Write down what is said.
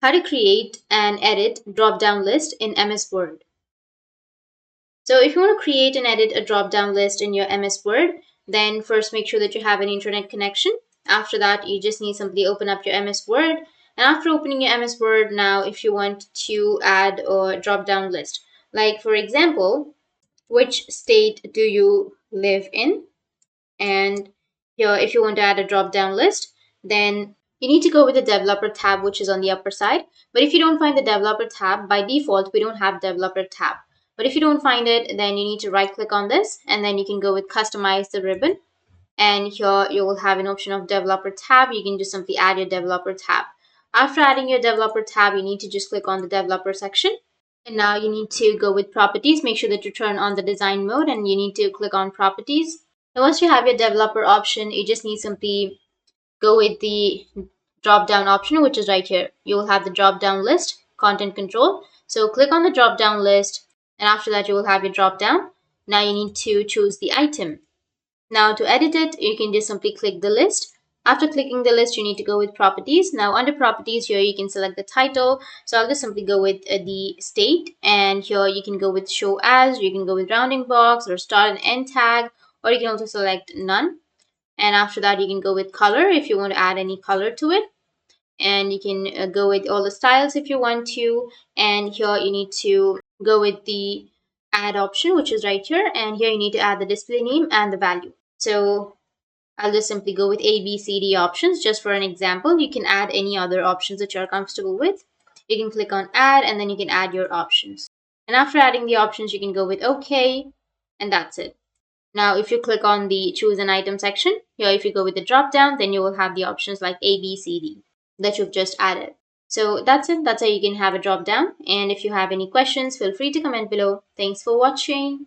How to create and edit drop-down list in MS Word. So if you want to create and edit a drop-down list in your MS Word, then first make sure that you have an internet connection. After that, you just need simply open up your MS Word. And after opening your MS Word, now if you want to add a drop-down list, like for example, which state do you live in? And here, if you want to add a drop-down list, then you need to go with the developer tab, which is on the upper side. But if you don't find the developer tab, by default, we don't have developer tab. But if you don't find it, then you need to right click on this and then you can go with customize the ribbon. And here you will have an option of developer tab. You can just simply add your developer tab. After adding your developer tab, you need to just click on the developer section. And now you need to go with properties. Make sure that you turn on the design mode and you need to click on properties. And once you have your developer option, you just need simply go with the drop down option, which is right here. You will have the drop down list, content control. So click on the drop down list, and after that, you will have your drop down. Now you need to choose the item. Now to edit it, you can just simply click the list. After clicking the list, you need to go with properties. Now under properties here, you can select the title. So I'll just simply go with the state, and here you can go with show as, you can go with rounding box or start and end tag, or you can also select none. And after that, you can go with color if you want to add any color to it. And you can go with all the styles if you want to. And here you need to go with the add option, which is right here. And here you need to add the display name and the value. So I'll just simply go with A, B, C, D options. Just for an example, you can add any other options that you're comfortable with. You can click on add and then you can add your options. And after adding the options, you can go with OK, and that's it. Now, if you click on the choose an item section, here if you go with the drop down, then you will have the options like A, B, C, D that you've just added. So that's it. That's how you can have a drop down. And if you have any questions, feel free to comment below. Thanks for watching.